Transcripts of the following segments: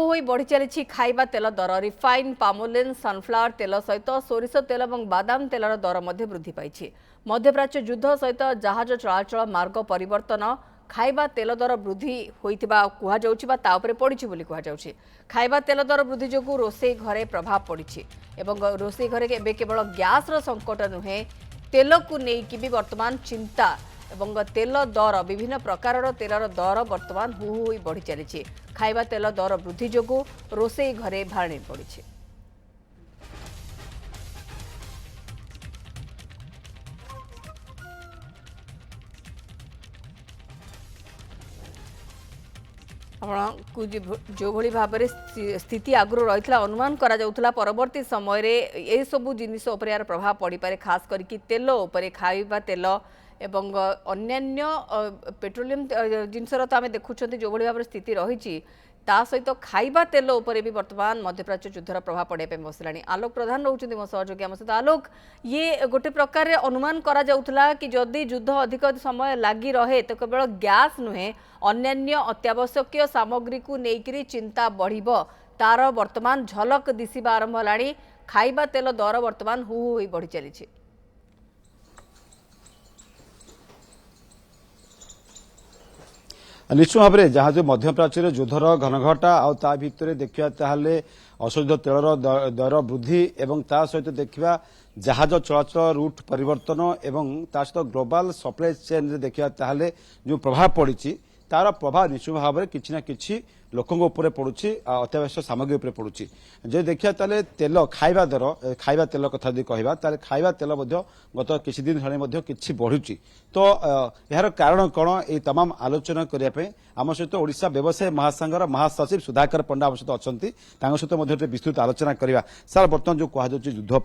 ହୋଇ बढ़ी चली खाइबा तेल दर रिफाइन पामोलिन सनफ्लावर तेल सहित सोरिष तेल और बादाम तेलर दर वृद्धि पाई मध्यप्राच्य युद्ध सहित जहाज चलाचल मार्ग परिवर्तन खाइबा तेल दर वृद्धि होइतिबा कुहाउछि पड़ी बोली कुहाउछि खाइबा तेल दर वृद्धि जोगु रोषेई घरे प्रभाव पड़ी एवं रोषेई घरे एबे केवल गैस रो संकट नुहे तेल को लेकिन भी वर्तमान चिंता एवं तेल दर विभिन्न प्रकार तेलर दर वर्तमान हु हु बढ़ी चली खाइबा तेल दर वृद्धि जोगु रोषेई घरे भाणी पड़ी। जो भली भाव स्थिति आगुरी रही अनुमान करा परवर्ती समय ये सबू जिनिस यार प्रभाव पड़ पारे खास करके तेल उपरे खाइबा तेल एवं अन्यान्य पेट्रोलियम जिनसर तो आम देखुं जो भली भाव स्थिति रही सहित खाइबा तेल उपरे भी वर्तमान मध्यप्राच्य युद्धर प्रभाव पड़ाई बसला। आलोक प्रधान रोचंती मो सहयोगी आम सहित। आलोक ये गोटे प्रकार अनुमान करा जाउथला कि जदि युद्ध अधिक समय लगी रहे तो केवल गैस नुहे अन्यान्य अत्यावश्यक सामग्री को लेकर चिंता बढ़िब तार वर्तमान झलक दिशा आरंभ होलानी खाइबा तेल दर वर्तमान हु हु बढ़ी चली। निश्चित भाव में जहाँ जो मध्यप्राच्य युद्धर घनघटा आ भितर देखा ताहले अशोधित तेलर दर वृद्धि एवं ता सहित देखा जहाज चलाचल रूट परिवर्तन एवं ता सहित ग्लोबल सप्लाई चेन देखा ताहले जो प्रभाव पड़ी तार प्रभाव निश्चित भाव में किसी ना कि लोकों उपर पड़ुछि अत्यावश्यक सामग्री उपर पड़ुछि। जो देखिया ताले तेल खाइबा तेल कथा यदि कहबा ताले खाइबा तेल मध्य गत किछि दिन हेले किछि बढ़ुछि। तो यार कारण कौन ये तमाम आलोचना करने पे आम सहित ओडिशा व्यवसाय महासंघर महासचिव सुधाकर पंडा आम सहित अच्छी सहित विस्तृत आलोचना करवा। सर बर्तमान जो कह युद्ध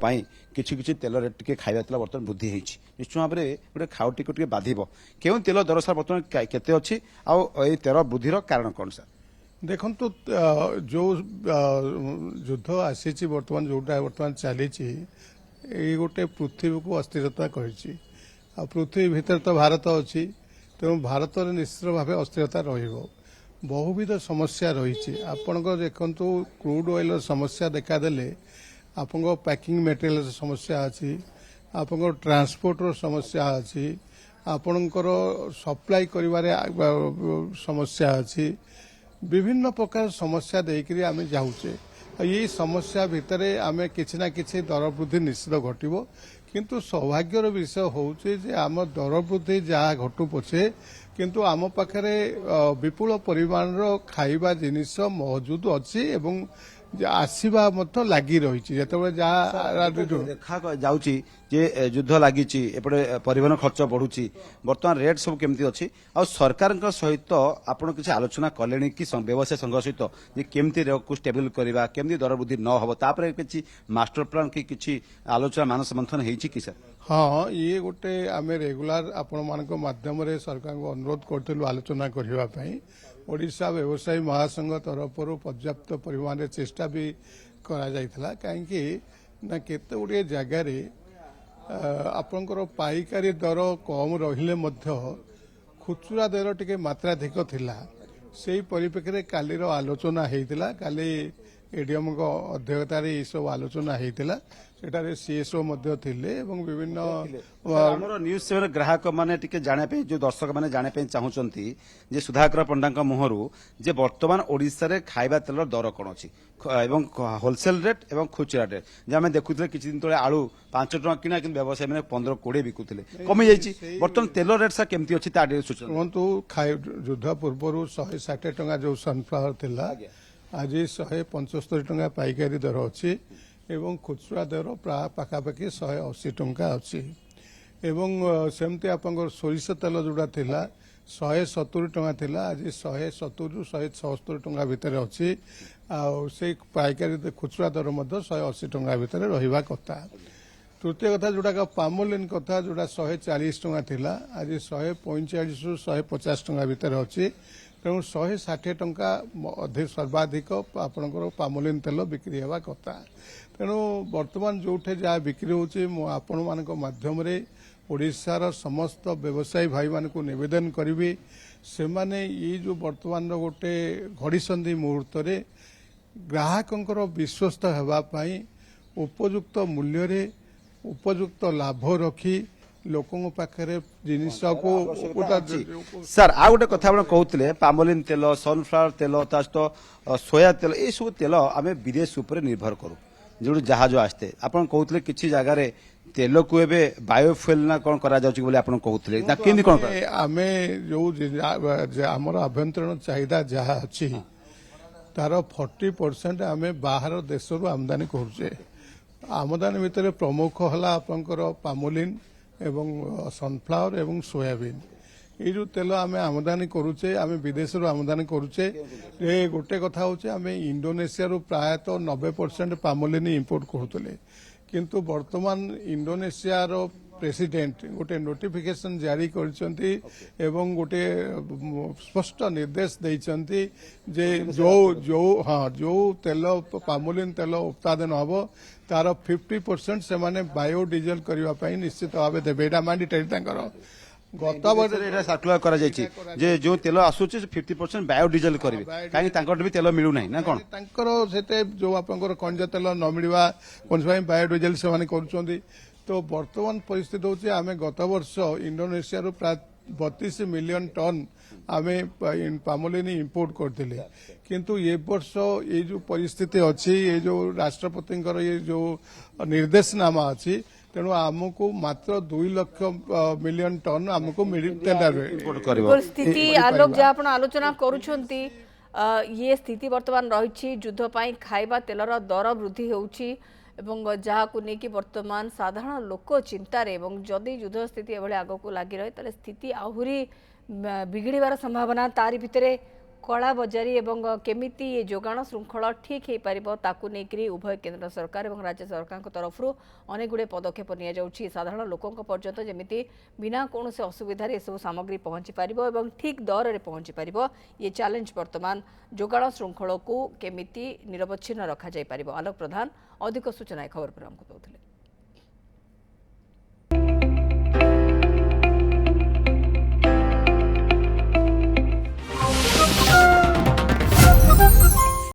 किसी तेल रेट टी खाइबा तेल बर्तमान वृद्धि होती निश्चित भाव में गोटे खाउटी को बाधिब क्यों तेल दर सर बर्तमान केते अच्छी आई तेल वृद्धिर कारण कौन सर? देखु जो युद्ध आसी बर्तमान जोटा बर्तमान चली गोटे पृथ्वी को अस्थिरता कर पृथ्वी भितर तो भारत अच्छी तेणु भारत निश्चित भाव अस्थिरता बहुविध समस्या रही आपण देखु क्रूड ऑयल समस्या देखादेले आपण पैकिंग मटेरियल समस्या अच्छी आपण ट्रांसपोर्टर समस्या अच्छी आपणकर सप्लाई कर समस्या अच्छी विभिन्न प्रकार समस्या देकरी आम जाऊे ये समस्या भितर आम किसी ना कि दर वृद्धि निश्चित घटव किंतु सौभाग्यर विषय होचे जे आम दर वृद्धि जहाँ घटू पछे किंतु आम पाखरे विपुल परिमाण खाइबा जिनिस मौजूद अच्छी एवं आसवा लगी रही देखा जाऊँगी जे युद्ध लगी एपटे परिवहन खर्च बढ़ुची बर्तमान रेट सब केमती अच्छी आ सरकार सहित आपड़ किसी आलोचना कले कि व्यवसाय संघ सहित केमती रेट को स्टेबल करवा केमती दर वृद्धि न हो तापर किसी मास्टर प्लान कि किसी आलोचना मानस मंथन होती कि सर? हाँ ये गोटे आम रेगुलार आपण मान माध्यम सरकार को अनुरोध करूँ आलोचना करने ओडिशा व्यवसायी महासंघ तरफ पर्याप्त परिमाण चेष्टा भी करा जाइथिला कहीं ना केते गुड़े जगार आपणकर पाइकारी दर कम रहिले मध्य खुचुरा दर टिके मात्राधिक थिला से परिप्रेक्षी कालीर आलोचना होता काली एडीएम अध्यक्षतार ये सब आलोचना होता सेठारे सीएसओ थिले विभिन्न न्यूज सेवन ग्राहक माने टिके जाने पे जो दर्शक माने जाने पे चाहूचंती जे सुधाकर पंडा मुहरु जे वर्तमान ओडिशा रे खाइबा तेल दर कोन अछि एवं होलसेल रेट एवं खुचरा रेट जे आमे देखुथले किछि दिन तळे आलू 5 टका किना कि व्यवसाय माने 15-20 बिकुथले कमी जाईछि वर्तमान तेल रेट सा केमती अछि ता सूचना कोंतु युद्ध पूर्व 160 टका जो सनफ्लावर थिला आज 175 टका पाइकारी दर अछि एवं खुचरा दर प्राय पाखापाखि 180 टंका अच्छी एवं सेमती आप सोरिष तेल जोड़ा थिला 170 टंका थिला आज 170 176 टंका भितर अच्छी से पाइकारी खुचरा दर 180 टंका भितर रहिबा कथा। तृतीय कथा जोड़ा पामोलिन कथा जोड़ा 140 टंका थिला आज 145 रु 150 टंका भितर अच्छी तेणु 160 टंका अधिक सर्वाधिक आपणकर पामोलिन तेल बिक्री होगा कथा। तेणु वर्तमान जो जहाँ बिक्री होध्यम ओडिशार समस्त व्यवसायी भाई मान को निवेदन करी से माने ये जो वर्तमान गोटे घड़ीसंधि मुहूर्त ଗ୍ରାହକଙ୍କର ବିଶ୍ୱସ୍ତ ହେବା ପାଇଁ ଉପଯୁକ୍ତ ମୂଲ୍ୟରେ ଉପଯୁକ୍ତ ଲାଭ ରଖି ଲୋକଙ୍କ ପାଖରେ ଜିନିଷକୁ ସାର୍ ଆଉ ଗୋଟେ କଥା ଆପଣ କହୁଥିଲେ ପାମୋଲିନ ତେଲ ସନଫ୍ଲାୱାର ତେଲ ତା ସହିତ ସୋୟା ତେଲ ଏସବୁ ତେଲ ଆମେ ବିଦେଶ ଉପରେ ନିର୍ଭର କରୁ ଯୋଉଠି ଜାହାଜ ଆସିଥାଏ ଆପଣ କହୁଥିଲେ କିଛି ଜାଗାରେ ତେଲକୁ ଏବେ ବାୟୋଫୁଏଲ ନା କଣ କରାଯାଉଛି ବୋଲି ଆପଣ କହୁଥିଲେ ନା କେମିତି କଣ ଆମେ ଯୋଉ ଆମର ଆଭ୍ୟନ୍ତରୀଣ ଚାହିଦା ଯାହା ଅଛି ତାର 40% ଆମେ ବାହାର ଦେଶରୁ ଆମଦାନୀ କରୁଛେ ଆମଦାନୀ ଭିତରେ ପ୍ରମୁଖ ହେଲା ଆପଣଙ୍କର ପାମୋଲିନ ଏବଂ ସନଫ୍ଲାୱାର ଏବଂ ସୋୟାବିନ୍ এই যে তেল আমি আমদানি করুছে আমি বিদেশর আমদানি করুছে গোটে কথা হচ্ছে আমি ইন্ডোনেসিয়ার প্রায়তঃ 90% পামোলিন ইম্পোর্ট করুলে কিন্তু বর্তমান ইন্ডোনেসিয়ার প্রেসিডেন্ট গোটে নোটিফিকেশন জারি করেছেন এবং গোটে স্পষ্ট নির্দেশ দিয়েছেন যে जो তেল পামোলিন তেল উৎপাদন হব তার 50% সে বায়োডিজেল করা নিশ্চিত ভাবে দেবে এটা ম্যান্ডেটরি তাঁর গত বছর সার্কুলার করা যাইছে যে যে তেল আসুছে 50% বায়োডিজেল করবে কাহি তাঙ্কর বি তেল মিলু নাই না কোন তাঙ্কর সেতে যে আপনার খনিজ তেল ন মিলবা কোনসবাই বায়োডিজেল সেমানে করুচন্তি তো বর্তমান পরিস্থিতি হচ্ছে আমি গত বর্ষ ইন্ডোনেসিয়ার প্রায় 32 মিলিয়ন টন আমি পামোলিন ইম্পোর্ট করলে কিন্তু এ বর্ষ এই যে পরিস্থিতি অছি এই যে রাষ্ট্রপতিঙ্কর এই যে নির্দেশনামা আছে তেণু আমକୁ ମାତ୍ର 2 ଲକ୍ଷ ମିଲିୟନ ଟନ୍ ଆମକୁ ସ୍ଥିତି ଆଲୋକ ଯାହା ଆପଣ ଆଲୋଚନା କରୁଛନ୍ତି ଇଏ ସ୍ଥିତି ବର୍ତ୍ତମାନ ରହିଛି ଯୁଦ୍ଧ ପାଇଁ ଖାଇବା ତେଲର ଦର ବୃଦ୍ଧି ହେଉଛି ଏବଂ ଯାହାକୁ ନେଇକି ବର୍ତ୍ତମାନ ସାଧାରଣ ଲୋକ ଚିନ୍ତାରେ ଏବଂ ଯଦି ଯୁଦ୍ଧ ସ୍ଥିତି ଏଭଳି ଆଗକୁ ଲାଗି ରହେ ତାହେଲେ ସ୍ଥିତି ଆହୁରି ବିଗିଡ଼ିବାର ସମ୍ଭାବନା ତାରି ଭିତରେ କଳା ବଜାରୀ ଏବଂ କେମିତି ଯୋଗାଣ ଶୃଙ୍ଖଳ ଠିକ୍ ହେଇପାରିବ ତାକୁ ନେଇକରି ଉଭୟ କେନ୍ଦ୍ର ସରକାର ଏବଂ ରାଜ୍ୟ ସରକାରଙ୍କ ତରଫରୁ ଅନେକ ଗୁଡ଼ିଏ ପଦକ୍ଷେପ ନିଆଯାଉଛି ସାଧାରଣ ଲୋକଙ୍କ ପର୍ଯ୍ୟନ୍ତ ଯେମିତି ବିନା କୌଣସି ଅସୁବିଧାରେ ଏସବୁ ସାମଗ୍ରୀ ପହଞ୍ଚି ପାରିବ ଏବଂ ଠିକ୍ ଦରରେ ପହଞ୍ଚି ପାରିବ ଇଏ ଚ୍ୟାଲେଞ୍ଜ ବର୍ତ୍ତମାନ ଯୋଗାଣ ଶୃଙ୍ଖଳକୁ କେମିତି ନିରବଚ୍ଛିନ୍ନ ରଖାଯାଇପାରିବ ଆଲୋକ ପ୍ରଧାନ ଅଧିକ ସୂଚନା ଏ ଖବର ପରେ ଆମକୁ ଦେଉଥିଲେ।